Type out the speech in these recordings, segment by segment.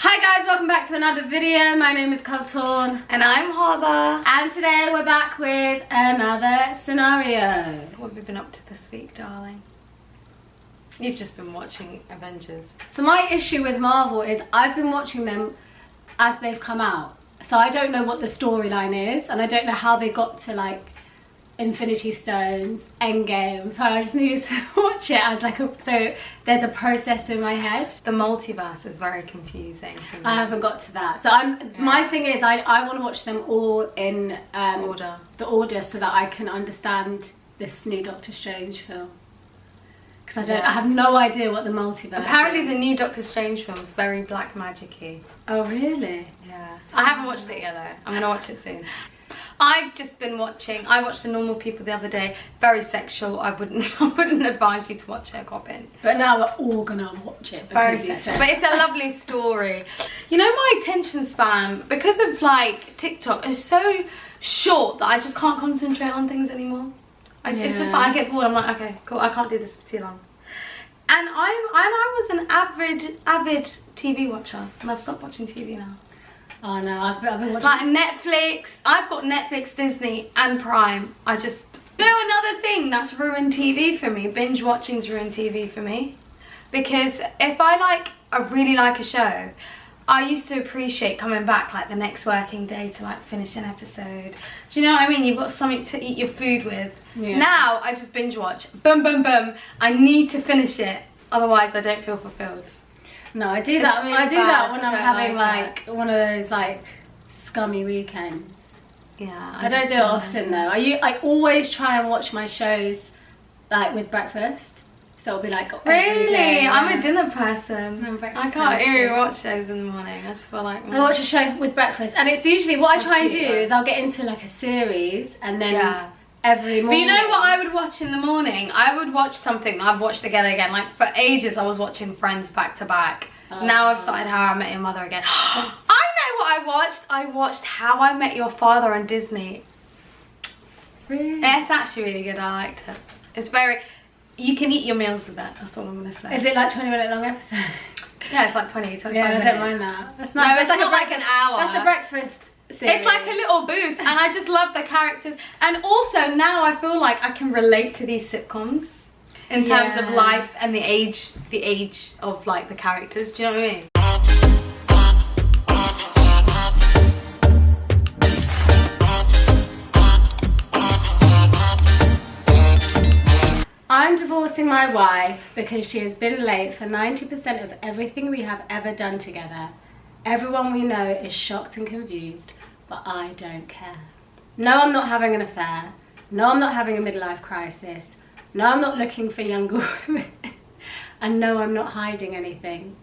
Hi guys, welcome back to another video. My name is Kaltorn. And I'm Hodo. And today we're back with another scenario. What have you been up to this week, darling? You've just been watching Avengers. So my issue with Marvel is I've been watching them as they've come out. So I don't know what the storyline is and I don't know how they got to like Infinity Stones, Endgame. So I just needed to watch it as like so there's a process in my head. The multiverse is very confusing for me. I haven't got to that. So my thing is I want to watch them all in the order so that I can understand this new Doctor Strange film. Because I have no idea what the multiverse Apparently is. the new Doctor Strange film is very black magic-y. Oh really? Yeah. I haven't watched it yet though. I'm gonna watch it soon. I've just been watching. I watched The Normal People the other day. Very sexual. I wouldn't advise you to watch it, Coppin. But now we're all gonna watch it. Very sexual. But it's a lovely story. You know, my attention span, because of like TikTok, is so short that I just can't concentrate on things anymore. It's just like I get bored. I'm like, okay, cool. I can't do this for too long. And I was an avid TV watcher, and I've stopped watching TV now. Oh no, I've been watching like Netflix. I've got Netflix, Disney and Prime. You know, another thing that's ruined TV for me, binge watching's ruined TV for me. Because if I really like a show, I used to appreciate coming back like the next working day to like finish an episode. Do you know what I mean? You've got something to eat your food with. Yeah. Now I just binge watch. Boom, boom, boom. I need to finish it. Otherwise I don't feel fulfilled. No, I do that. Really I do that when I'm having like one of those like scummy weekends. Yeah. I don't do it often though. I always try and watch my shows like with breakfast. So it'll be like every day. Yeah. I'm a dinner person. I can't even watch shows in the morning. I just feel like I watch a show with breakfast, and it's usually what I try and do is I'll get into like a series and then every morning. But you know what I would watch in the morning? I would watch something that I've watched again and again. Like for ages I was watching Friends back to back. Now I've started How I Met Your Mother again. I know what I watched. I watched How I Met Your Father on Disney. Really? It's actually really good. I liked it. It's very... You can eat your meals with that. That's all I'm going to say. Is it like 20-minute long episodes? Yeah, it's like 20, 25 minutes. I don't mind that. That's nice. No, it's not like an hour. That's a breakfast series. It's like a little boost, and I just love the characters. And also now I feel like I can relate to these sitcoms in terms of life and the age of like the characters. Do you know what I mean? I'm divorcing my wife because she has been late for 90% of everything we have ever done together. Everyone we know is shocked and confused, but I don't care. No, I'm not having an affair. No, I'm not having a midlife crisis. No, I'm not looking for younger women. And no, I'm not hiding anything.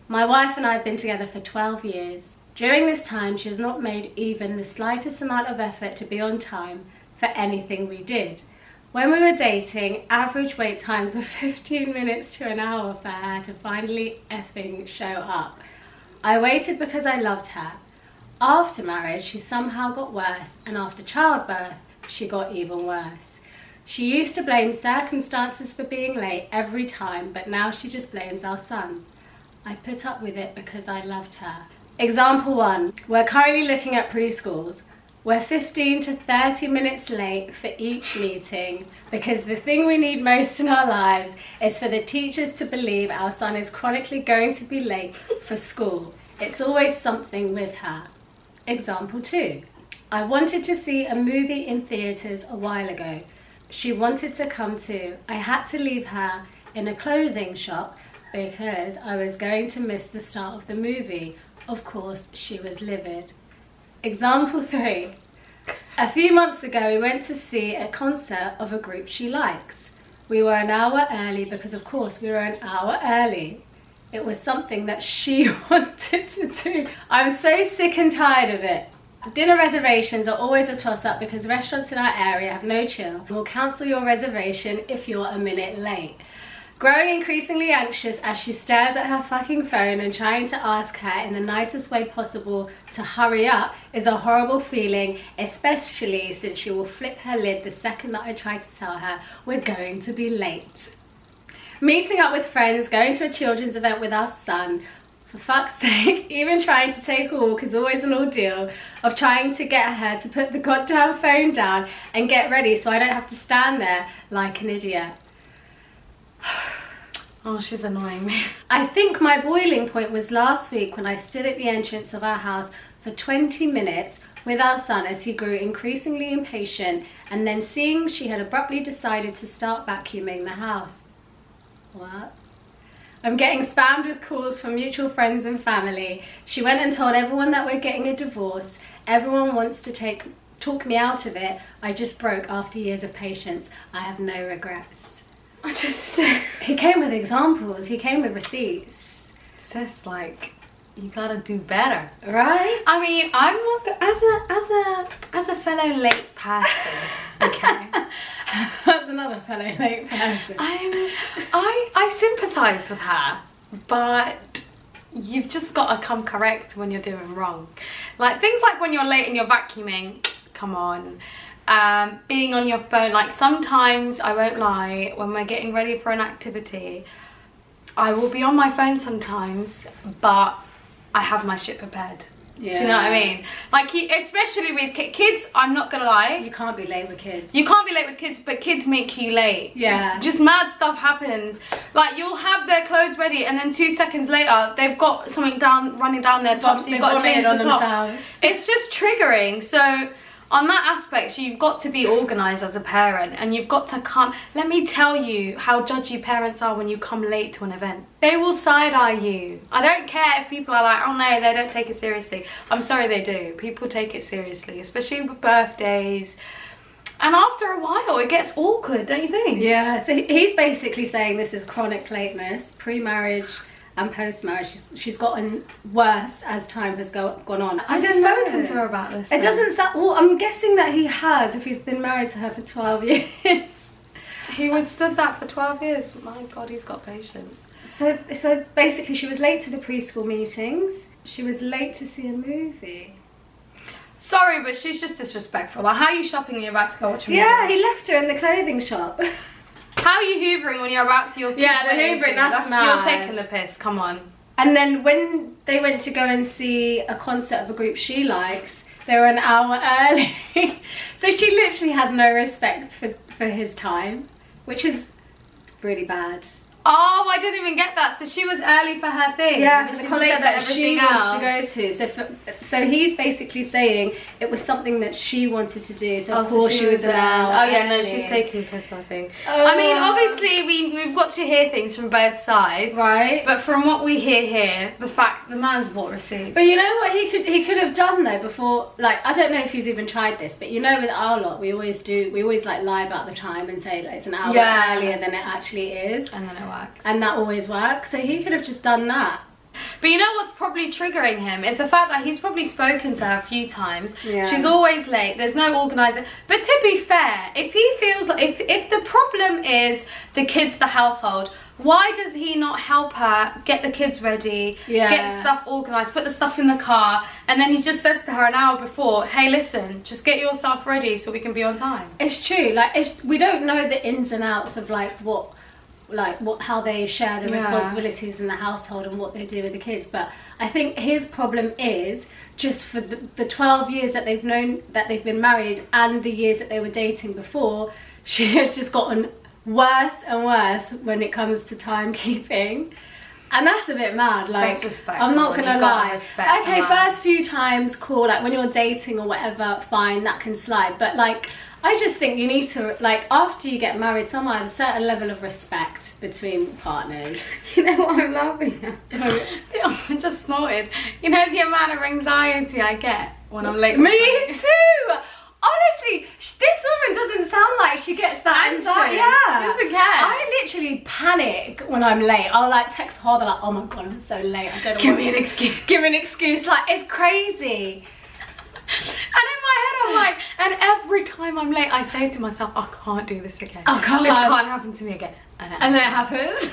My wife and I have been together for 12 years. During this time, she has not made even the slightest amount of effort to be on time for anything we did. When we were dating, average wait times were 15 minutes to an hour for her to finally effing show up. I waited because I loved her. After marriage, she somehow got worse, and after childbirth, she got even worse. She used to blame circumstances for being late every time, but now she just blames our son. I put up with it because I loved her. Example 1. We're currently looking at preschools. We're 15 to 30 minutes late for each meeting because the thing we need most in our lives is for the teachers to believe our son is chronically going to be late for school. It's always something with her. Example 2. I wanted to see a movie in theatres a while ago. She wanted to come too. I had to leave her in a clothing shop because I was going to miss the start of the movie. Of course, she was livid. Example 3. A few months ago, we went to see a concert of a group she likes. We were an hour early because, of course, we were an hour early. It was something that she wanted to do. I'm so sick and tired of it. Dinner reservations are always a toss-up because restaurants in our area have no chill. We'll cancel your reservation if you're a minute late. Growing increasingly anxious as she stares at her fucking phone and trying to ask her in the nicest way possible to hurry up is a horrible feeling, especially since she will flip her lid the second that I try to tell her we're going to be late. Meeting up with friends, going to a children's event with our son, For fuck's sake, even trying to take a walk is always an ordeal of trying to get her to put the goddamn phone down and get ready so I don't have to stand there like an idiot. Oh, she's annoying me. I think my boiling point was last week when I stood at the entrance of our house for 20 minutes with our son as he grew increasingly impatient, and then seeing she had abruptly decided to start vacuuming the house. What? I'm getting spammed with calls from mutual friends and family. She went and told everyone that we're getting a divorce. Everyone wants to talk me out of it. I just broke after years of patience. I have no regrets. He came with examples. He came with receipts. Sis, like, you gotta do better, right? I mean, I'm not as a fellow late person. Okay. That's another fellow late person. I sympathise with her, but you've just got to come correct when you're doing wrong. Like things like when you're late and you're vacuuming, come on. Being on your phone, like sometimes, I won't lie, when we're getting ready for an activity, I will be on my phone sometimes, but I have my shit prepared. Yeah. Do you know what I mean? Like, especially with kids, I'm not gonna lie. You can't be late with kids. You can't be late with kids, but kids make you late. Yeah. Just mad stuff happens. Like, you'll have their clothes ready, and then 2 seconds later, they've got something running down their top, so you've got to change the top. Themselves. It's just triggering. So, on that aspect, you've got to be organised as a parent, and you've got to come. Let me tell you how judgy parents are when you come late to an event. They will side-eye you. I don't care if people are like, oh no, they don't take it seriously. I'm sorry, they do. People take it seriously, especially with birthdays. And after a while, it gets awkward, don't you think? Yeah, so he's basically saying this is chronic lateness, pre-marriage and post-marriage. She's gotten worse as time has gone on. Has he spoken to her about this? It doesn't sound... Well, I'm guessing that he has, if he's been married to her for 12 years. He withstood that for 12 years. My God, he's got patience. So basically, she was late to the preschool meetings. She was late to see a movie. Sorry, but she's just disrespectful. Like, how are you shopping when you're about to go watch a movie? Yeah, he left her in the clothing shop. How are you hoovering when you're about to your kids? Yeah, the hoovering, that's mad. You're taking the piss, come on. And then when they went to go and see a concert of a group she likes, they were an hour early. So she literally has no respect for his time, which is really bad. Oh, I didn't even get that. So she was early for her thing. Yeah, for the concert that she wants to go to. So he's basically saying it was something that she wanted to do. So of course she was allowed. Oh yeah, no, she's taking piss, I think. I mean, obviously we've got to hear things from both sides, right? But from what we hear here, the fact the man's bought receipts. But you know what he could have done though before. Like, I don't know if he's even tried this, but you know, with our lot, we always like lie about the time and say like, it's an hour earlier than it actually is, and then it works. And that always works. So he could have just done that. But you know what's probably triggering him is the fact that he's probably spoken to her a few times. Yeah. She's always late. There's no organising. But to be fair, if he feels like if the problem is the kids, the household, why does he not help her get the kids ready, get stuff organised, put the stuff in the car, and then he just says to her an hour before, hey, listen, just get yourself ready so we can be on time. It's true. Like, we don't know the ins and outs of how they share the responsibilities in the household and what they do with the kids, but I think his problem is just for the 12 years that they've been married and the years that they were dating before, she has just gotten worse and worse when it comes to timekeeping. And that's a bit mad. Like, that's respect. I'm not gonna lie. Okay, first few times, cool. Like when you're dating or whatever, fine, that can slide. But like, I just think you need to, like, after you get married, someone has a certain level of respect between partners. You know what I'm laughing at? I just snorted. You know the amount of anxiety I get when I'm late. Me too. Honestly, this woman doesn't sound like she gets that anxiety. Yeah. She doesn't care. I literally panic when I'm late. I'll like text Hodo like, oh my God, I'm so late. I don't know. Give me an excuse. Give me an excuse. Like, it's crazy. And in my head I'm like, and every time I'm late I say to myself, I can't do this again. Oh God. This can't happen to me again. And then it happens.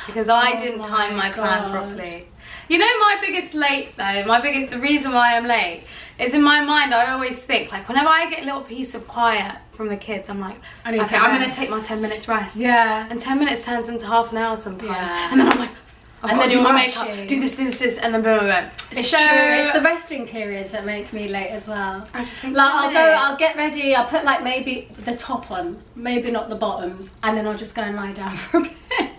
Because I didn't time my plan properly. You know my biggest late though, the reason why I'm late is in my mind I always think, like whenever I get a little piece of quiet from the kids, I'm like, okay, I'm going to take my 10 minutes rest. Yeah. And 10 minutes turns into half an hour sometimes. Yeah. And then I'm like, And then do my makeup, do this, and then boom, boom, boom. It's true. It's the resting periods that make me late as well. I just think like I'll get ready. I'll put like maybe the top on, maybe not the bottoms, and then I'll just go and lie down for a bit,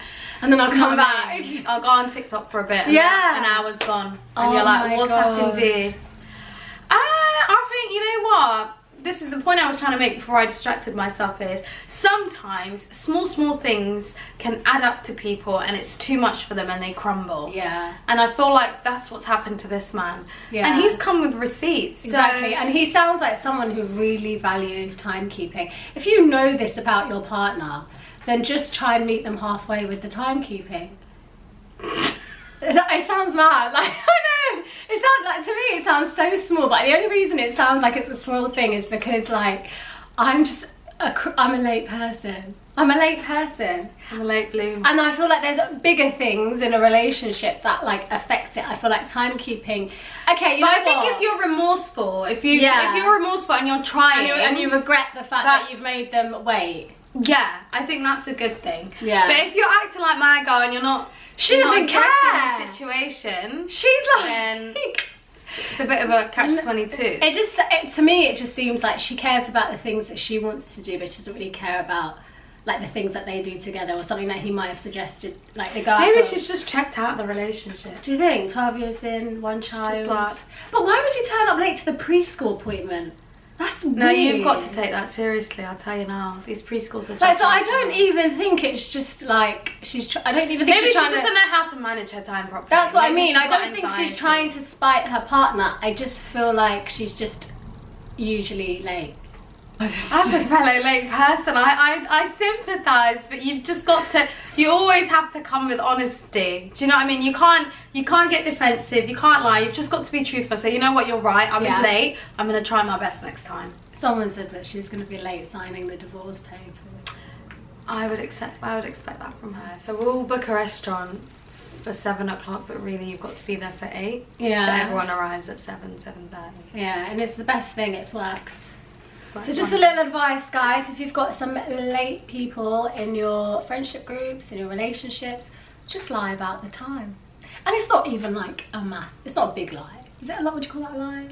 and then I'll come back. I'll go on TikTok for a bit. And yeah, an hour's gone, and you're like, what's happened here? I think, you know what? This is the point I was trying to make before I distracted myself, is sometimes small things can add up to people and it's too much for them and they crumble. Yeah. And I feel like that's what's happened to this man. Yeah. And he's come with receipts. Exactly. So... And he sounds like someone who really values timekeeping. If you know this about your partner, then just try and meet them halfway with the timekeeping. It sounds mad, like, I know, it sounds like, to me it sounds so small, but the only reason it sounds like it's a small thing is because, like, I'm a late person. I'm a late bloomer. And I feel like there's bigger things in a relationship that, like, affect it. I feel like timekeeping, okay, I think if you're remorseful, if you're remorseful and you're trying, and you regret the fact that you've made them wait. Yeah, I think that's a good thing. Yeah. But if you're acting like my girl and you're not, she doesn't care. In the situation. She's like, then it's a bit of a catch-22. To me, it just seems like she cares about the things that she wants to do, but she doesn't really care about, like, the things that they do together, or something that he might have suggested, like they go out. Maybe she's just checked out the relationship. Do you think? 12 years in, one child. Just like... But why would you turn up late to the preschool appointment? That's weird. No, you've got to take that seriously, I'll tell you now. These preschools are just... Like, so I don't even think it's just like I don't even think maybe she doesn't know how to manage her time properly. That's what I mean. I don't think she's trying to spite her partner. I just feel like she's just usually late. As a fellow late person, I sympathise, but you've just got to, you always have to come with honesty. Do you know what I mean? You can't get defensive, you can't lie, you've just got to be truthful. So, you know what, you're right, I was late, I'm going to try my best next time. Someone said that she's going to be late signing the divorce papers. I would expect that from her. So we'll book a restaurant for 7 o'clock, but really you've got to be there for 8. Yeah. So everyone arrives at 7:30. Yeah, and it's the best thing, it's worked. So just a little advice, guys, if you've got some late people in your friendship groups, in your relationships, just lie about the time. And it's not even like it's not a big lie. Is it a lot? Would you call that a lie?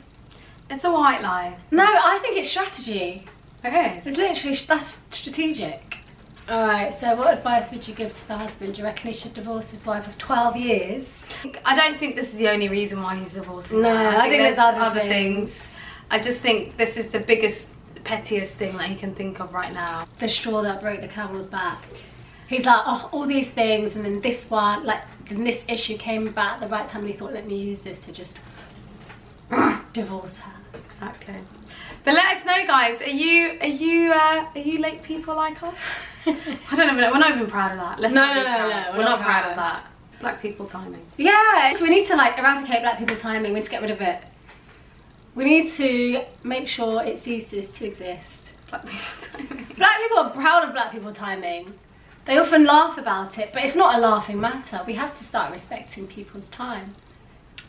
It's a white lie. No, I think it's strategy. Okay. It's literally, that's strategic. Alright, so what advice would you give to the husband? Do you reckon he should divorce his wife of 12 years? I don't think this is the only reason why he's divorcing her. No, I think there's other things. I just think this is the biggest, pettiest thing that he can think of right now. The straw that broke the camel's back. He's like, oh, all these things, and then this one, like, then this issue came about at the right time, and he thought, let me use this to just divorce her. Exactly. But let us know, guys. Are you late people like us? I don't know. We're not even proud of that. No. We're not proud of that. Black people timing. Yeah. So we need to, like, eradicate black people timing. We need to get rid of it. We need to make sure it ceases to exist. Black people timing. Black people are proud of black people timing. They often laugh about it, but it's not a laughing matter. We have to start respecting people's time.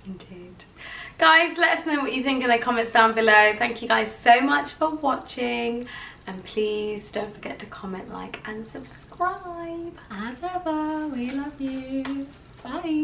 Indeed. Guys, let us know what you think in the comments down below. Thank you guys so much for watching. And please don't forget to comment, like, and subscribe. As ever, we love you. Bye.